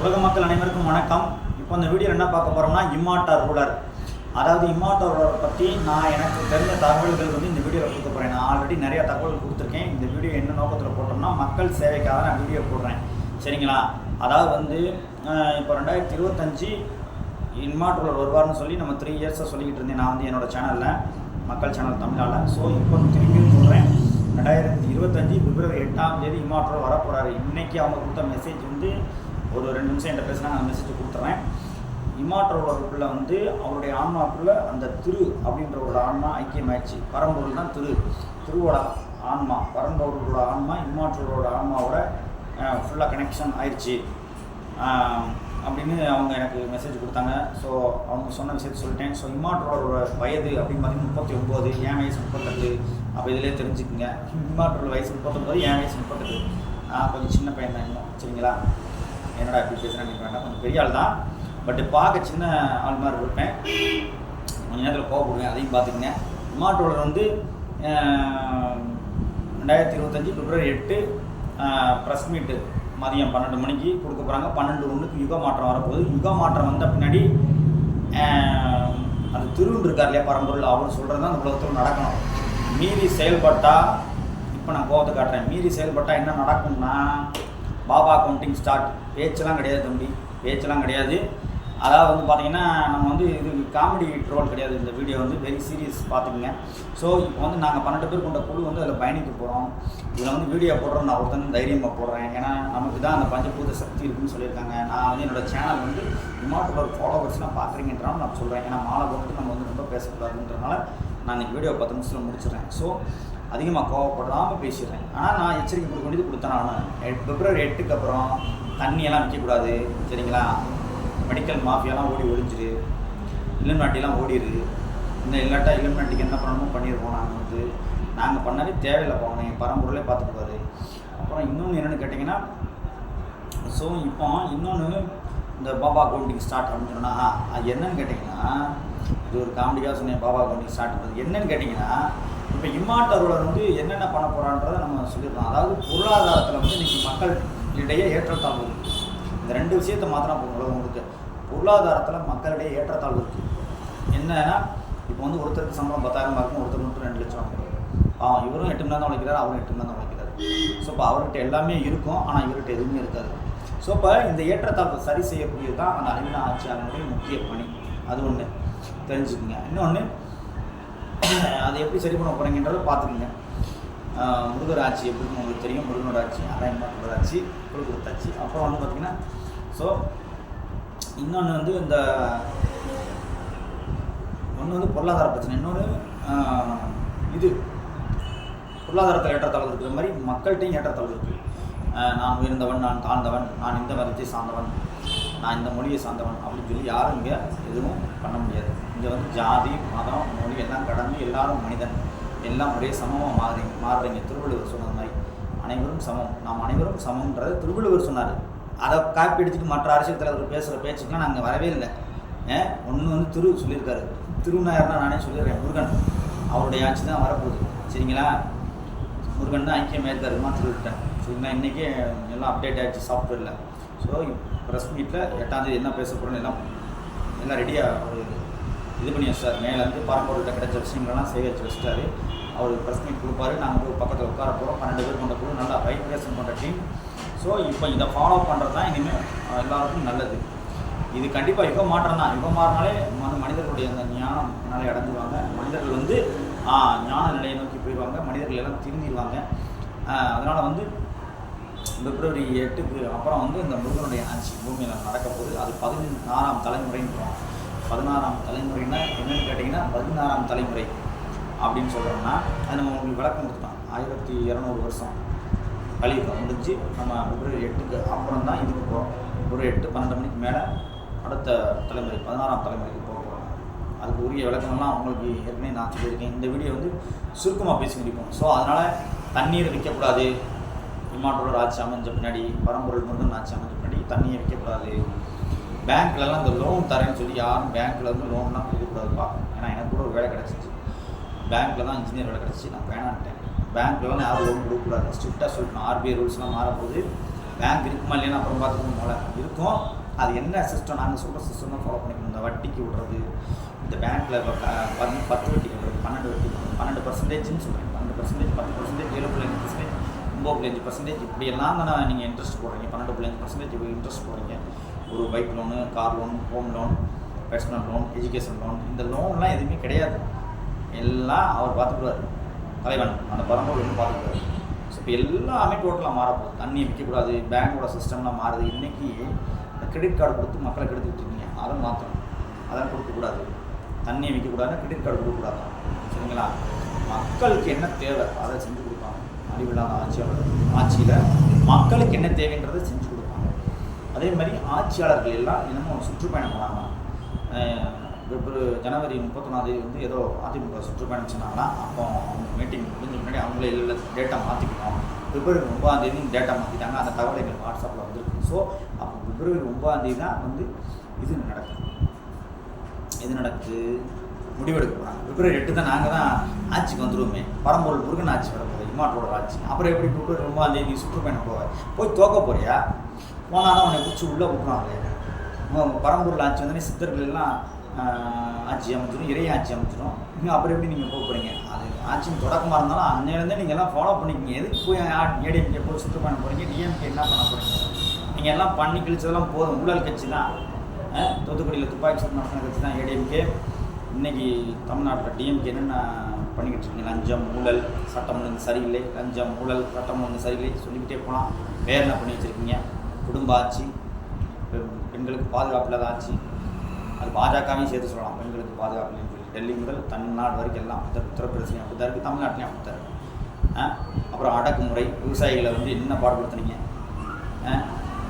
உலக மக்கள் அனைவருக்கும் வணக்கம். இப்போ இந்த வீடியோ என்ன பார்க்க போகிறோம்னா இம்மார்ட்டல் ரூலர். அதாவது இம்மார்ட்டல் ரூலரை பற்றி நான் எனக்கு தெரிஞ்ச தகவல்கள் வந்து இந்த வீடியோவில் கொடுக்க போகிறேன். நான் ஆல்ரெடி நிறைய தகவல் கொடுத்துருக்கேன். இந்த வீடியோ என்ன நோக்கத்தில் போட்டோம்னா மக்கள் சேவைக்காக நான் வீடியோ போடுறேன், சரிங்களா? அதாவது வந்து இப்போ 2025 இம்மார்ட்டல் ரூலர் வருவார்னு சொல்லி நம்ம 3 இயர்ஸாக சொல்லிக்கிட்டு இருந்தேன் நான் வந்து என்னோடய சேனலில், மக்கள் சேனல் தமிழால். ஸோ இப்போ திரும்பியும் சொல்கிறேன், 2025 பிப்ரவரி 8ஆம் தேதி இம்மார்ட்டல் வரப்போகிறாரு. இன்றைக்கி அவங்க கொடுத்த மெசேஜ் வந்து ஒரு 2 நிமிஷம் என்கிட்ட பேசினா நான் மெசேஜ் கொடுத்துட்றேன். இம்மார்ட்டலோட வந்து அவருடைய ஆன்மாக்குள்ளே அந்த திரு அப்படின்றவரோட ஆன்மா ஐக்கியமாயிடுச்சு. பரம்பொருள் தான் திருவோட ஆன்மா, பரம்பொருளோட ஆன்மா இம்மார்ட்டலோட ஆன்மாவோட ஃபுல்லாக கனெக்ஷன் ஆயிடுச்சு அப்படின்னு அவங்க எனக்கு மெசேஜ் கொடுத்தாங்க. ஸோ அவங்க சொன்ன விஷயத்தை சொல்லிட்டேன். ஸோ இம்மார்ட்டலோட வயது அப்படின்னு பார்த்தீங்கன்னா 39, என் வயசு 38. அப்போ இதிலே தெரிஞ்சுக்குங்க, இம்மார்ட்டல் வயசு 39, என் வயசு 38. கொஞ்சம் சின்ன பையன் தான் இன்னும், சரிங்களா? என்னடா எப்படி பேசுகிறேன்னு வேண்டாம், கொஞ்சம் பெரிய ஆள் தான், பட்டு பார்க்க சின்ன ஆள் மாதிரி இருப்பேன். கொஞ்சம் நேரத்தில் கோவப்படுவேன், அதையும் பார்த்துக்குங்க. இம்மார்ட்டல் வந்து 2025 பிப்ரவரி 8 ப்ரெஸ் மீட்டு மதியம் 12 மணிக்கு கொடுக்க போகிறாங்க. 12:01 யுக மாற்றம் வரப்போகுது. யுக மாற்றம் வந்த பின்னாடி அது திருவுண்டு இருக்கார் இல்லையா பரம்பொருள், அவர் சொல்கிறது தான் அந்த உலகத்தில் நடக்கணும். மீறி செயல்பட்டால், இப்போ நான் கோபத்தை காட்டுறேன், மீறி செயல்பட்டால் என்ன நடக்கும்னா பாபா கவுண்டிங் ஸ்டார்ட். பேச்செல்லாம் கிடையாது தம்பி, பேச்செல்லாம் கிடையாது. அதாவது வந்து பார்த்திங்கன்னா நம்ம வந்து இது காமெடி ட்ரோல் கிடையாது. இந்த வீடியோ வந்து வெரி சீரியஸ் பார்த்துக்குங்க. ஸோ இப்போ வந்து நாங்கள் 12 பேர் கொண்ட குழு வந்து அதில் பயணிக்க போகிறோம். இதில் வந்து வீடியோ போடுறோம், நான் ஒருத்தன் தைரியமாக போடுறேன். ஏன்னா நமக்கு தான் அந்த பஞ்சபூத சக்தி இருக்குதுன்னு சொல்லியிருக்காங்க. நான் வந்து என்னோடய சேனல் வந்து இம்மார்ட்டல் ஃபாலோவர்ஸ்லாம் பார்க்குறீங்கன்றாலும் நான் சொல்கிறேன். ஏன்னா மாலை போட்டு நம்ம வந்து ரொம்ப பேசக்கூடாதுன்றனால நான் இன்றைக்கி வீடியோ 10 நிமிஷத்தில் முடிச்சிடுறேன். ஸோ அதிகமாக கோவப்படாமல் பேசிடுறேன். ஆனால் நான் எச்சரிக்கை கொடுக்க வேண்டியது கொடுத்தேன். நான் பிப்ரவரி 8க்கு அப்புறம் தண்ணியெல்லாம் விற்கக்கூடாது, சரிங்களா? மெடிக்கல் மாஃபியாலாம் ஒழிஞ்சிரு, இல்லம்நாட்டிலாம் ஓடிடு. இந்த இல்லாட்டா இல்லம்நாட்டிக்கு என்ன பண்ணணுமோ பண்ணிடுவோம். நாங்கள் பண்ணாலே தேவையில்லை போகணும், என் பரம்பொருளே பார்த்துக்குவாரு. அப்புறம் இன்னொன்று என்னென்னு கேட்டிங்கன்னா, ஸோ இப்போ இன்னொன்று இந்த பாபா கவுண்டிங் ஸ்டார்ட் அப்படின்னு சொன்னால் அது என்னன்னு கேட்டிங்கன்னா, இது ஒரு காமெடியாக சொன்னேன். பாபா கவுண்டிங் ஸ்டார்ட் பண்ணுறது என்னென்னு கேட்டிங்கன்னா, இப்போ இம்மார்ட்டல் ரூலர் வந்து என்னென்ன பண்ண போகிறான்றதை நம்ம சொல்லிடலாம். அதாவது பொருளாதாரத்தில் வந்து இன்றைக்கி மக்களிடையே ஏற்றத்தாழ்வு இருக்குது. இந்த 2 விஷயத்தை மாத்திரம் போகும் உலகம் முழுக்க. பொருளாதாரத்தில் மக்களிடையே ஏற்றத்தாழ்வு இருக்குது. என்னன்னா இப்போ வந்து ஒருத்தருக்கு சம்பளம் 10,000 இருக்கும், ஒருத்தர் மட்டும் 2 லட்சம் வாங்குறாரு. இவரும் 8 மணி நேரம் தான் உழைக்கிறார், அவரும் 8 மணி நேரம் தான் உழைக்கிறார். ஸோ இப்போ அவர்கிட்ட எல்லாமே இருக்கும், ஆனால் இவர்கிட்ட எதுவுமே இருக்காது. ஸோ இப்போ இந்த ஏற்றத்தாழ்வை சரி செய்யக்கூடியது தான் அந்த அறிவின ஆட்சியாளருடைய முக்கிய பணி. அது ஒன்று தெரிஞ்சுக்குங்க. இன்னொன்று, அதை எப்படி சரி பண்ண போகிறீங்கன்றதை பார்த்துக்குங்க. முருகர் ஆட்சி எப்படின்னு உங்களுக்கு தெரியும். முருகனோட ஆட்சி, இம்மார்ட்டல் ஆட்சி கொடுத்தாச்சு. அப்புறம் வந்து பார்த்திங்கன்னா, ஸோ இன்னொன்று வந்து இந்த ஒன்று வந்து பொருளாதார பிரச்சனை, இன்னொன்று இது பொருளாதாரத்தில் ஏற்றத்தாழ்வு இருக்கிற மாதிரி மக்கள்கிட்டையும் ஏற்றத்தாழ்வு இருக்குது. நான் உயர்ந்தவன், நான் தாழ்ந்தவன், நான் இந்த மதத்தை சார்ந்தவன், நான் இந்த மொழியை சார்ந்தவன் அப்படின்னு சொல்லி யாரும் இங்கே எதுவும் பண்ண முடியாது. இங்கே வந்து ஜாதி மதம் மொழி எல்லாம் கடந்து எல்லாரும் மனிதன், எல்லாம் ஒரே சமமாக மாறுறீங்க. திருவள்ளுவர் சொன்னது மாதிரி அனைவரும் சமம், நாம் அனைவரும் சமம்ன்றது திருவள்ளுவர் சொன்னார். அதை காப்பி அடிச்சுட்டு மற்ற அரசியல் தலைவர் பேசுகிற பேச்சுக்கெலாம் நாங்கள் வரவே இல்லை. ஒன்று வந்து திரு சொல்லியிருக்காரு. திருநாயர்னா நானே சொல்லிடுறேன், முருகன் அவருடைய ஆட்சி தான் வரப்போகுது, சரிங்களா? முருகன் தான் ஐக்கியமாயிருக்காருமா சொல்லிவிட்டேன், சரிங்களா? இன்றைக்கே எல்லாம் அப்டேட் ஆகிடுச்சு சாஃப்ட்வேரில். ஸோ ப்ரெஸ் மீட்டில் 8ஆம் தேதி என்ன பேச போகிறோன்னு எல்லாம் ரெடியாக ஒரு இது பண்ணி வச்சிட்டாரு. மேலேருந்து பரம்பொருள்கிட்ட கிடைச்ச விஷயங்கள்லாம் சேகரித்து வச்சுட்டாரு. அவர் ப்ரெஸ் மீட் கொடுப்பாரு. நாங்கள் போய் பக்கத்தில் உட்கார போகிறோம். 12 பேர் கொண்ட குழு, நல்லா வைப்ரேஷன் பண்ணுற டீம். ஸோ இப்போ இதை ஃபாலோ பண்ணுறது தான் இனிமேல் எல்லாருக்கும் நல்லது. இது கண்டிப்பாக யுக மாற்றம் தான். யுக மாறினாலே மனிதர்களுடைய அந்த ஞானம் நிலை அடைஞ்சிடுவாங்க. மனிதர்கள் வந்து ஞான நிலையை நோக்கி போயிடுவாங்க. மனிதர்கள் எல்லாம் திருந்திடுவாங்க. அதனால் வந்து பிப்ரவரி 8க்கு அப்புறம் வந்து இந்த முருகனுடைய ஆட்சி பூமியில் நடக்க போகுது. அது 16ஆம் தலைமுறைன்றோம். 16ஆம் தலைமுறைன்னா என்னென்னு கேட்டிங்கன்னா, 16ஆம் தலைமுறை அப்படின்னு சொல்கிறோம்னா அது நம்ம உங்களுக்கு விளக்கம் கொடுத்துட்டோம். 1200 வருஷம் கலியுகம் முடிஞ்சு நம்ம பிப்ரவரி 8க்கு அப்புறம் தான் இதுக்கு போகிறோம். பிப்ரவரி 8 12 மணிக்கு மேலே அடுத்த தலைமுறை 16ஆம் தலைமுறைக்கு போக போகிறோம். அதுக்கு உரிய விளக்கமெல்லாம் உங்களுக்கு ஏற்கனவே நான் சொல்லியிருக்கேன். இந்த வீடியோ வந்து சுருக்கமாக பேசி முடிப்போம். ஸோ அதனால் தண்ணீர் விற்கக்கூடாது. இம்மார்ட்டல் ஆட்சி அமைஞ்ச பின்னாடி, பரம்பொருள் முருகன் ஆட்சி அமைஞ்ச பின்னாடி தண்ணியை விற்கக்கூடாது. பேங்க்லலாம் இந்த லோன் தரேன்னு சொல்லி யாரும் பேங்க்கில் வந்து லோன்லாம் கொடுக்கக்கூடாதுப்பா. ஏன்னா எனக்கு கூட ஒரு வேலை கிடச்சிச்சு, பேங்க்கில் தான் இன்ஜினியர் வேலை கிடச்சி, நான் வேணான்ட்டேன். பேங்க்லலாம் யாரும் லோன் கொடுக்கக்கூடாது, ஸ்ட்ரிக்டாக சொல்லிட்டோம். ஆர்பிஐ ரூல்ஸ்லாம் மாறப்போகுது. பேங்க் இருக்குமா இல்லைன்னா அப்புறம் பார்த்துக்கணும் போல இருக்கும். அது என்ன சிஸ்டம், நாங்கள் சொல்கிற சிஸ்டம் தான் ஃபாலோ பண்ணிக்கணும். இந்த வட்டிக்கு விடுறது, இந்த பேங்க்கில் 10 வட்டி விடுறது, 12 வட்டி விடுறது, 12%ன்னு சொல்கிறேன், 12%, 10%, 7.5%, 9.5%, இப்படியெல்லாம் தானே நீங்கள் இன்ட்ரெஸ்ட் போடுறீங்க. 12.5% இன்ட்ரெஸ்ட் போடுறீங்க. ஒரு bike loan, car loan, home loan, personal loan, education loan, இந்த லோன்லாம் எதுவுமே கிடையாது. எல்லாம் அவர் பார்த்துக்குவார், தலைவன் அந்த பரம்பரை வந்து பார்த்துக்குவார். ஸோ இப்போ எல்லாமே டோட்டலாக மாறப்போகுது. தண்ணி விற்கக்கூடாது, பேங்கோட சிஸ்டம்லாம் மாறுது. இன்றைக்கி இந்த கிரெடிட் கார்டு கொடுத்து மக்களை கெடுத்துக்கிட்டு இருக்கீங்க, அதை மாற்றணும். அதெல்லாம் கொடுக்கக்கூடாது. தண்ணியை விற்கக்கூடாது, கிரெடிட் கார்டு கொடுக்கக்கூடாது. சரிங்களா? மக்களுக்கு என்ன தேவை அதை செஞ்சு கொடுப்பாங்க. அறிவில்லாத ஆட்சியில் மக்களுக்கு என்ன தேவைன்றதை செஞ்சு கொடுப்பாங்க. அதே மாதிரி ஆட்சியாளர்கள் எல்லாம் இன்னமும் சுற்றுப்பயணம் போனாங்க. ஜனவரி 31 வந்து ஏதோ அதிமுக சுற்றுப்பயணம் சொன்னாங்கன்னா, அப்போ அவங்க மீட்டிங் முடிஞ்ச முன்னாடி அவங்களே இல்லை டேட்டா மாற்றிக்கணும். பிப்ரவரி 9 டேட்டா மாற்றிட்டாங்க. அந்த தகவல் எங்களுக்கு வாட்ஸ்அப்பில் வந்துருக்கு. ஸோ அப்போ பிப்ரவரி 9 தான் வந்து இது நடக்குது, முடிவெடுக்க போகிறாங்க. பிப்ரவரி 8 தான் நாங்கள் தான் ஆட்சிக்கு வந்துடுவோமே. பரம்பொருள் முருகன் ஆட்சி வரப்போகுது, இமாட்டோட ஆட்சி. அப்புறம் எப்படி பிப்ரவரி 9 சுற்றுப்பயணம் போய் தோக்க போறியா? போனால் தான் உன்னை பிடிச்சி உள்ளே விட்டுறாங்களே. பரம்பொருள் ஆட்சி வந்து சித்தர்கள் எல்லாம் ஆட்சி அமைச்சிடும், இறைய ஆட்சி அமைச்சிடும். நீங்கள் அப்புறம் எப்படி நீங்கள் போக போகிறீங்க? அது ஆட்சியின் தொடக்கமாக இருந்தாலும் அன்னையிலேருந்தே நீங்கள் எல்லாம் ஃபாலோ பண்ணிக்கிங்க. எதுக்கு போய் ஏடிஎம்கே போய் சுற்றுப்பயணம் போகிறீங்க? டிஎம்கே என்ன பண்ண போகிறீங்க? நீங்கள் எல்லாம் பண்ணி கிழிச்சதெல்லாம் போதும். ஊழல் கட்சி தான், தூத்துக்குடியில் துப்பாக்கி சூடு நடத்தின கட்சி தான் ஏடிஎம்கே. இன்றைக்கி தமிழ்நாட்டில் டிஎம்கே என்னென்ன பண்ணிக்கிட்டு இருக்கீங்க? லஞ்சம், ஊழல், சட்டம் ஒழுங்கு சரியில்லை, லஞ்சம், ஊழல், சட்டம் ஒழுங்கு சரியில்லை சொல்லிக்கிட்டே போகலாம். வேறு என்ன பண்ணி வச்சுருக்கீங்க? குடும்ப ஆட்சி, பெண்களுக்கு பாதுகாப்பு இல்லாத ஆட்சி. அது பாஜகவையும் சேர்த்து சொல்லலாம். பெண்களுக்கு பாதுகாப்பு இல்லைன்னு சொல்லி டெல்லி முதல் தமிழ்நாடு வரைக்கும் எல்லாம் உத்தரப்பிரதேசம் அப்படி தான் இருக்குது, தமிழ்நாட்டிலையும் அப்படி தான் இருக்குது. அப்புறம் அடக்குமுறை, விவசாயிகளை வந்து என்ன பாடுபடுத்துனீங்க?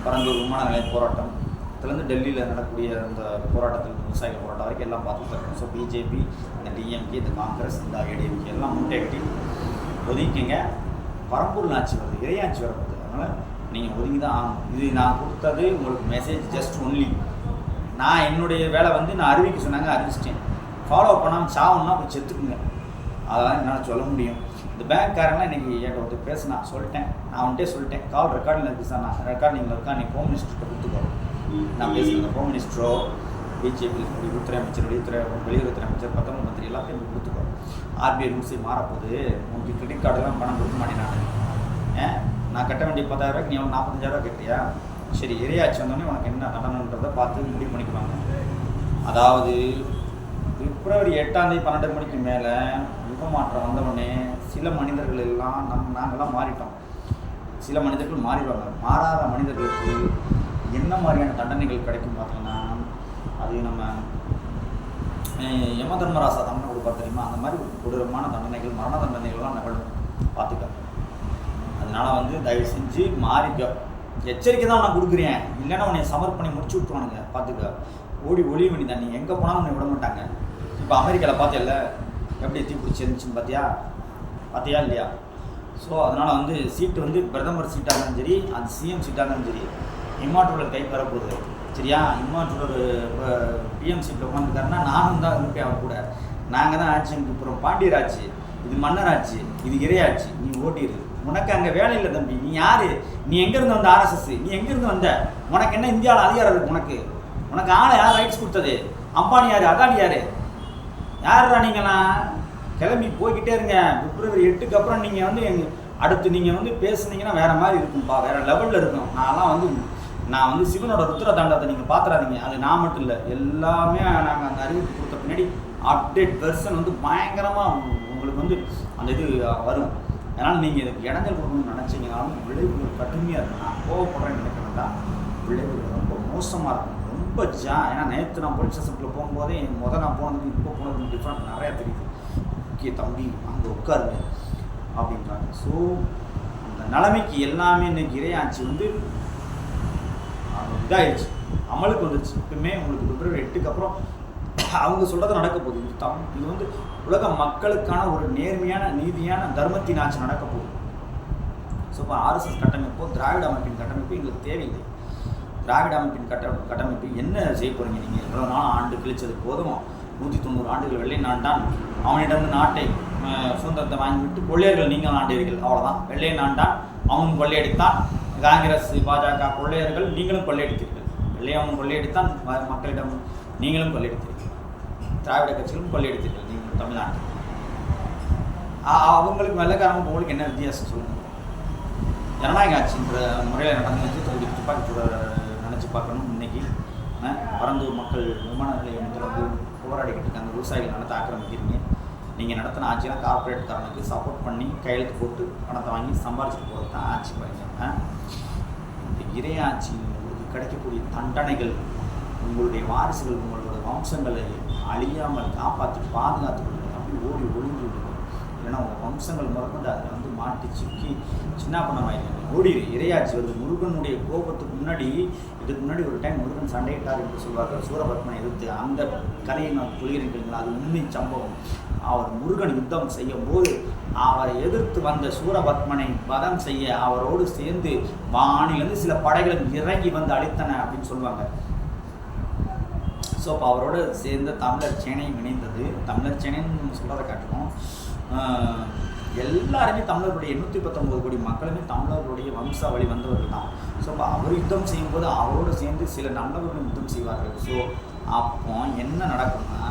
பரந்தூர் விமான நிலைய போராட்டம் இதுலேருந்து டெல்லியில் நடக்கக்கூடிய அந்த போராட்டத்தில் விவசாயிகள் போராட்டம் வரைக்கும் எல்லாம் பார்த்துட்டு இருக்கோம். ஸோ பிஜேபி, இந்த டிஎம்கே, இந்த காங்கிரஸ், இந்த ஏடிஎம்கே எல்லாம் முட்டை கட்டி ஒதுக்கிங்க. பரம்பூர் ஆட்சி வருது, இறையாட்சி வரப்படுது. அதனால் நீங்கள் ஒதுங்கி தான் ஆகணும். இது நான் கொடுத்தது உங்களுக்கு மெசேஜ் ஜஸ்ட் ஒன்லி. நான் என்னுடைய வேலை வந்து நான் அறிவிக்க சொன்னாங்க, அறிவிச்சிட்டேன். ஃபாலோ பண்ணாமல் சாவணும்னா போய் செத்துக்குங்க. அதெல்லாம் என்னால் சொல்ல முடியும். இந்த பேங்க்காரங்களாம் இன்றைக்கி என்கிட்ட ஒருத்தர் பேசினா சொல்லிட்டேன், நான் வந்துட்டே சொல்லிட்டேன். கால் ரெக்கார்டில் இருக்குது சார், நான் ரெக்கார்டிங்கில் இருக்கா, நீ ஹோம் மினிஸ்டர்கிட்ட கொடுத்துக்கோ. நான் பேசுகிறேன், ஹோம் மினிஸ்டரோ, பிஜேபி உள்துறை அமைச்சர், வெளியுறவுத்துறை அமைச்சர், 19 மந்திரி எல்லாத்தையும் கொடுத்துக்கோ. ஆர்பிஐ ரூல்ஸை மாறப்போகுது, உங்களுக்கு கிரெடிட் கார்டெல்லாம் பணம் கொடுக்க மாட்டேன். நான் கட்ட வேண்டிய 10,000 நீ 45,000 கட்டியா? சரி, இறையாட்சி வந்தோடனே உனக்கு என்ன நடனன்றதை பார்த்து முடிவு பண்ணிக்குவாங்க. அதாவது பிப்ரவரி 8 12 மணிக்கு மேலே யுக மாற்றம் வந்தவுடனே சில மனிதர்கள் எல்லாம் நாங்கள்லாம் மாறிட்டோம். சில மனிதர்கள் மாறிடுவாங்க. மாறாத மனிதர்களுக்கு என்ன மாதிரியான தண்டனைகள் கிடைக்கும் பார்த்தீங்கன்னா, அது நம்ம யம தர்மராசா தண்டனை கொடுப்பா தெரியுமா? அந்த மாதிரி ஒரு கொடூரமான தண்டனைகள், மரண தண்டனைகள்லாம் நிகழும். பார்த்துக்க. அதனால் வந்து தயவு செஞ்சு மாறிக்க. எச்சரிக்கை தான் நான் கொடுக்குறேன், இல்லைன்னா உன்னை சமர்ப்பணி முடிச்சு விட்டுருவானுங்க. பார்த்துக்க. ஓடி ஒளிய வேண்டி தண்ணி எங்கே போனாலும் உன்னை விட மாட்டாங்க. இப்போ அமெரிக்காவில் பார்த்தியல்ல எப்படி தீப்பிடிச்சி இருந்துச்சுன்னு பார்த்தியா இல்லையா? ஸோ அதனால் வந்து சீட்டு வந்து பிரதமர் சீட்டாக இருந்தாலும் சரி, அது சிஎம் சீட்டாக இருந்தாலும் சரி, இம்மாற்றோட கை பெறப்போகுது. சரியா? இம்மாற்றோட பிஎம் சீட்டில் உட்காந்துருக்காருன்னா நானும் தான் இருப்பேன் அவர் கூட. நாங்கள் தான் ஆட்சி அப்புறம் பாண்டியர் ஆட்சி, இது மன்னர் ஆட்சி, இது இறையாட்சி. நீ ஓட்டிடு. உனக்கு அங்கே வேலை இல்லை தம்பி. நீ யார்? நீ எங்கேருந்து வந்த? ஆர்எஸ்எஸ். நீ எங்கேருந்து வந்த? உனக்கு என்ன இந்தியாவில் அதிகாரம் இருக்குது? உனக்கு ஆளை யார் ரைட்ஸ் கொடுத்தது? அம்பானி யார்? அதானி யார்? யாரா நீங்களாம்? கிளம்பி போய்கிட்டே இருங்க. பிப்ரவரி 8க்கு அப்புறம் நீங்கள் வந்து அடுத்து நீங்கள் வந்து பேசுனீங்கன்னா வேறு மாதிரி இருக்கும்ப்பா, வேறு லெவலில் இருக்கும். நான் வந்து சிவனோட ருத்ர தாண்டத்தை நீங்கள் பார்த்துறாதீங்க. அது நான் மட்டும் இல்லை, எல்லாமே நாங்கள் அந்த அறிவிப்பு கொடுத்த பின்னாடி அப்டேட் வெர்ஷன் வந்து பயங்கரமாக உங்களுக்கு வந்து அந்த இது வரும். அதனால் நீங்கள் இதுக்கு இடைஞ்சல் கொடுக்கணும்னு நினச்சிங்கனாலும் விளைவுகள் கடுமையாக இருக்கும். நான் கோவப்படுறேன்னு நினைக்கிறேன்டா, விளைவுகள் ரொம்ப மோசமாக இருக்கும். ரொம்ப ஏன்னா நேற்று நான் போலீஸ் ஸ்டேஷனுக்குள்ளே போகும்போதே நான் போனதுக்கு இப்போ போனதுக்கு டிஃப்ரெண்ட் நிறையா தெரியுது. ஓகே தம்பி, அங்கே உட்காருங்க அப்படின்றாங்க. ஸோ அந்த நிலைமைக்கு எல்லாமே இன்றைக்கி இறையாட்சி வந்து இதாகிடுச்சு, அமலுக்கு வந்துடுச்சு. இப்பவுமே உங்களுக்கு பிப்ரவரி 8க்கு அப்புறம் அவங்க சொல்கிறது நடக்க போகுது. இது வந்து உலக மக்களுக்கான ஒரு நேர்மையான நீதியான தர்மத்தின் ஆட்சி நடக்க போகுது. ஸோ இப்போ ஆர்எஸ்எஸ் கட்டமைப்போ திராவிட அமைப்பின் கட்டமைப்பு எங்களுக்கு தேவையில்லை. திராவிட அமைப்பின் கட்டமைப்பு என்ன செய்ய போகிறீங்க? நீங்கள் எவ்வளோ நாள் ஆண்டு கிழிச்சது போதும். 190 ஆண்டுகள் வெள்ளை நாட்டான், அவனிடம் நாட்டை சுதந்திரத்தை வாங்கிவிட்டு கொள்ளையர்கள் நீங்கள் ஆண்டீர்கள், அவ்வளோதான். வெள்ளை நாட்டான், அவன் கொள்ளையடித்தான், காங்கிரஸ் பாஜக கொள்ளையர்கள் நீங்களும் கொள்ளையடித்தீர்கள். வெள்ளையவனும் கொள்ளையடித்தான், மக்களிடம் நீங்களும் கொள்ளையடித்தீர்கள். திராவிட கட்சிகளும் கொள்ளையடித்தீர்கள் நீங்கள் தமிழ்நாட்டில். அவங்களுக்கு வெள்ளைக்காரங்க உங்களுக்கு என்ன வித்தியாசம் சொல்லுங்கள்? ஜனநாயக ஆட்சின்ற முறையில் நடந்து துப்பாக்கி நினச்சி பார்க்கணும். இன்றைக்கி பரந்தூர் மக்கள் விமான நிலையத்தில் வந்து போராடிக்கிட்டு இருக்காங்க. விவசாயிகள் நடத்த ஆக்கிரமிக்கிறீங்க. நீங்கள் நடத்தின ஆட்சியெல்லாம் கார்பரேட்காரனுக்கு சப்போர்ட் பண்ணி கையெழுத்து போட்டு பணத்தை வாங்கி சம்பாரிச்சிட்டு போகிறது தான் ஆட்சி பாருங்க. இந்த இறையாட்சி உங்களுக்கு கிடைக்கக்கூடிய தண்டனைகள் உங்களுடைய வாரிசுகள் உங்களோட வம்சங்களை அழியாமல் காப்பாற்றி பாதுகாத்து அப்படி ஓடி ஒளிஞ்சு விடுங்க. இல்லைன்னா உங்கள் வம்சங்கள் முதற்கொண்டு அதில் வந்து மாட்டி சிக்கி சின்ன பண்ணமாயிருங்க. ஓடிடு. இறையாட்சி வருது. முருகனுடைய கோபத்துக்கு முன்னாடி இதுக்கு முன்னாடி ஒரு டைம் முருகன் சண்டையிட்டார் என்று சொல்வார்கள். சூரபத்மனை எதிர்த்து அந்த கதையை நான் சொல்கிறேன். அது உண்மை சம்பவம். அவர் முருகன் யுத்தம் செய்யும் போது அவரை எதிர்த்து வந்த சூரபத்மனை வதம் செய்ய அவரோடு சேர்ந்து வானிலிருந்து சில படைகளும் இறங்கி வந்து அழித்தன அப்படின்னு சொல்லுவாங்க. ஸோ அப்போ அவரோடு சேர்ந்த தமிழர் சேனையும் இணைந்தது. தமிழர் சேனைன்னு சொல்கிறத காட்டணும். எல்லாருமே தமிழர்களுடைய 819 கோடி மக்களுமே தமிழர்களுடைய வம்சாவளி வந்தவர்கள் தான். ஸோ அப்போ அவர் யுத்தம் செய்யும்போது அவரோடு சேர்ந்து சில நல்லவர்களும் யுத்தம் செய்வார்கள். ஸோ அப்போ என்ன நடக்கும்னா,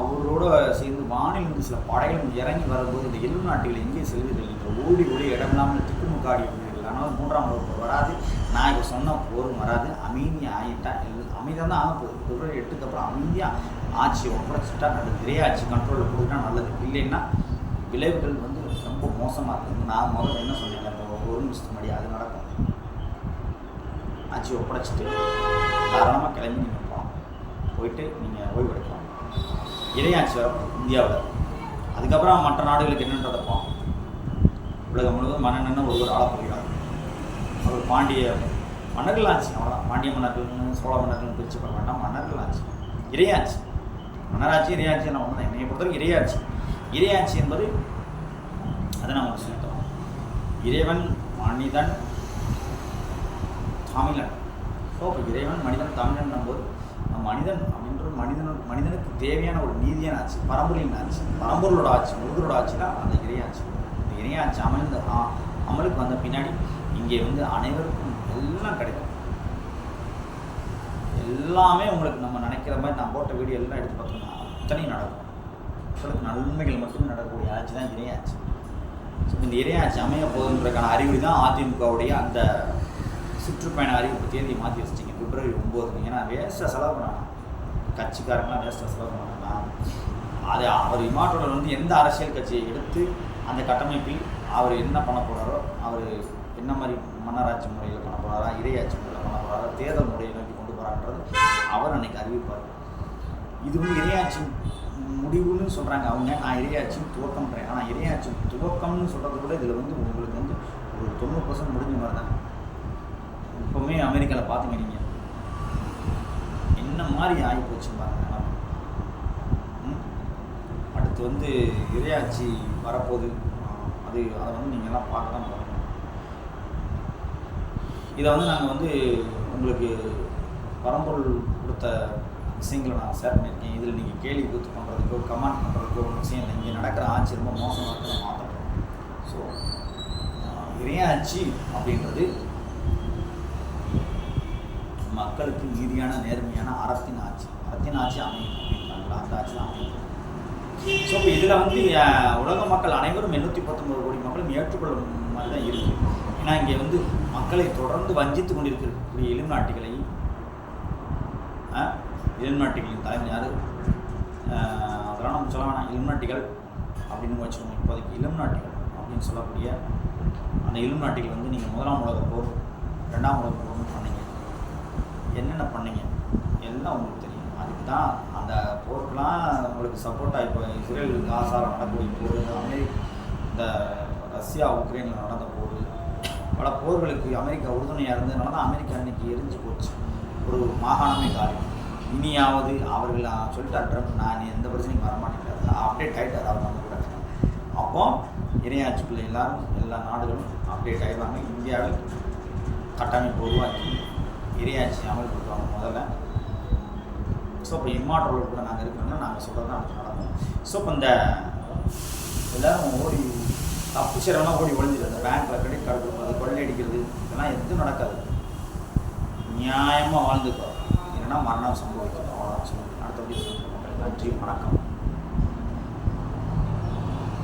அவரோட சேர்ந்து வானிலிருந்து சில படைகளும் இறங்கி வரும்போது இந்த எல்லு நாட்டில் எங்கே செல்வீர்கள் என்று ஓடி ஓடி இடமில்லாமல் திக்குமுக்காடி விடுவீர்கள். ஆனால் 3ஆம் வகுப்பு வராது. நான் இப்போ சொன்ன போரும் வராது. அமைதியாக ஆகிட்டா அமைதியாக தான் ஆக போகுது. பிப்ரவரி 8க்கு அப்புறம் அமைதியாக ஆட்சியை ஒப்படைச்சிட்டா நல்லது. இறையாட்சி கண்ட்ரோலில் போட்டுட்டா நல்லது. இல்லைன்னா விளைவுகள் வந்து ரொம்ப மோசமாக இருக்குது. நான் முதல்ல என்ன சொன்னேன், இப்போ 1 நிமிஷத்துக்கு முன்னாடி அது நடக்கும். ஆட்சியை ஒப்படைச்சிட்டு தாராளமாக கிளம்பி நீங்கள் போகலாம். போயிட்டு நீங்கள் ஓய்வு எடுக்கலாம். இறையாட்சி வரும் இந்தியாவில். அதுக்கப்புறம் மற்ற நாடுகளுக்கு என்னன்றதை பார்ப்போம். உலகம் முழுவதும் மன்னன்னு ஒருவர் ஆள போகிறார். அவர் பாண்டிய மன்னர்கள் ஆட்சி. அவ்வளோதான். பாண்டிய மன்னர்கள்னு சோழ மன்னர்கள்னு பிரித்து பண்ண வேண்டாம். மன்னர்கள் ஆட்சி. இறையாட்சி. மன்னராட்சி இறையாட்சி நான் ஒன்று தான். என்னை பொறுத்தவரைக்கும் இறையாட்சி. இறையாட்சி என்பது அதை நம்ம சொல்லிட்டோம். இறைவன், மனிதன், தமிழன். ஸோ இப்போ இறைவன், மனிதன், தமிழன் போது மனிதன் அப்படின்ற மனிதனுக்கு தேவையான ஒரு நீதியான ஆட்சி, பரம்பொருளின் ஆட்சி, பரம்பொருளோட ஆட்சி, முருகரோட ஆட்சி தான் அந்த இறையாட்சி. இந்த இறையாட்சி அமலுக்கு வந்த பின்னாடி இங்கே வந்து அனைவருக்கும் எல்லாம் கிடைக்கும். எல்லாமே உங்களுக்கு நம்ம நினைக்கிற மாதிரி நான் போட்ட வீடியோ எல்லாம் எடுத்து பார்த்தோம்னா அத்தனையும் நடக்கும். உங்களுக்கு நன்மைகள் மட்டுமே நடக்கக்கூடிய ஆட்சி தான் இறையாட்சி. ஸோ இந்த இறையாட்சி அமைய போகுதுன்றதுக்கான அறிகுறி தான் அதிமுகவுடைய அந்த சுற்றுப்பயண அறிவிப்பு தேதியை மாற்றி வச்சிட்டிங்க பிப்ரவரி 9. ஏன்னா வேஸ்ட்டாக செலவு பண்ணலாம். கட்சிக்காரங்களாம் வேஸ்ட்டாக செலவு பண்ணலாம். அது அவர் இமாற்றோட வந்து எந்த அரசியல் கட்சியை எடுத்து அந்த கட்டமைப்பில் அவர் என்ன பண்ண போகிறாரோ, அவர் என்ன மாதிரி மன்னராட்சி முறையில் பண்ண போகிறாரா, இறையாட்சி முறையில் பண்ண போகிறாரா, தேர்தல் முறையை நோக்கி கொண்டு போகிறான்றது அவர் அன்றைக்கி அறிவிப்பார். இது வந்து இறையாட்சி முடிவுன்னு சொல்கிறாங்க அவங்க. நான் இறையாட்சி துவக்கம்ன்றேன். ஆனால் இறையாட்சி துவக்கம்னு சொல்கிறத விட இதில் வந்து உங்களுக்கு வந்து ஒரு 90% முடிஞ்ச மாதிரி தான். இப்போவுமே அமெரிக்காவில் பார்த்தீங்க நீங்கள் என்ன மாதிரி ஆகி போச்சு பாருங்க. அடுத்து வந்து இறையாட்சி வரப்போகுது. அதை வந்து நீங்கள்லாம் பார்க்க தான் போகிறீங்க. இதை வந்து நாங்கள் வந்து உங்களுக்கு பரம்பொருள் கொடுத்த விஷயங்களை நான் ஷேர் பண்ணியிருக்கேன். இதில் நீங்கள் கேள்வி கூத்து பண்ணுறதுக்கோ கமெண்ட் பண்ணுறதுக்கோ ஒரு விஷயம் இல்லை. இங்கே நடக்கிற ஆட்சி ரொம்ப மோசமாக இருக்கிறத மாற்றணும். ஸோ இறையாட்சி அப்படின்றது மக்களுக்கு நீதியான நேர்மையான அறத்தின் ஆட்சி. அறத்தின் ஆட்சி அமையும் அப்படின்றாங்களா, அந்த ஆட்சி தான் அமையும். ஸோ இப்போ இதில் வந்து உலக மக்கள் அனைவரும் 819 கோடி மக்களும் ஏற்றுக்கொள்ளும் மாதிரி தான் இருக்குது. ஏன்னா இங்கே வந்து மக்களை தொடர்ந்து வஞ்சித்து கொண்டிருக்கக்கூடிய இலுமினாட்டிகளின் தலைவர் யார்? அதெல்லாம் நம்ம சொல்ல வேணாம். இலுமினாட்டிகள் அப்படின்னு வச்சுக்கோங்க. இப்போதைக்கு இலுமினாட்டிகள் அப்படின்னு சொல்லக்கூடிய அந்த இலுமினாட்டிகள் வந்து நீங்கள் 1ஆம் உலகப் போர், 2ஆம் உலகப் போர்னு பண்ணீங்க. என்னென்ன பண்ணீங்க எல்லாம் உங்களுக்கு தெரியும். அதுக்கு தான் அந்த போருக்கெலாம் உங்களுக்கு சப்போர்ட்டாக இப்போ இஸ்ரேல் காசாவில் நடக்கக்கூடிய போர், இந்த ரஷ்யா உக்ரைனில் நடந்த போர், பல போர்களுக்கு அமெரிக்கா உறுதுணையாக இருந்ததுனால தான் அமெரிக்கா அன்றைக்கி எரிஞ்சு போச்சு. ஒரு மாகாணமே காலி. இனியாவது அவர்கள் சொல்லிட்டார் ட்ரம்ப், நான் எந்த பிரச்சனையும் வரமாட்டேங்கிறாரு. அப்டேட் ஆகிட்டார் அவர் நம்ம கூட. அப்போ இறையாட்சிக்குள்ள எல்லா நாடுகளும் அப்டேட் ஆகிடுவாங்க. இந்தியாவில் கட்டமைப்பு உருவாக்கி இறையாட்சி அமல்படுத்துவாங்க முதல்ல. ஸோ இப்போ இம்மாற்றோடு கூட நாங்கள் இருக்கிறோம்னா நாங்கள் சொல்கிறது தான் நடக்கும். ஸோ இப்போ இந்த எல்லோரும் ஓடி தப்பு செய்கிறவனா ஓடி ஒழிஞ்சிரு. அந்த பேங்க்கில் கிரெடிட் கார்டு கொடுப்பது, கொள்ளை அடிக்கிறது, இதெல்லாம் எதுவும் நடக்காது. நியாயமாக வாழ்ந்துக்கோ, இல்லைன்னா மரணம் சம்பவிக்கும். அவ்வளோதான் சொல்லுங்கள். அடுத்த வீடியோ நன்றி, வணக்கம்.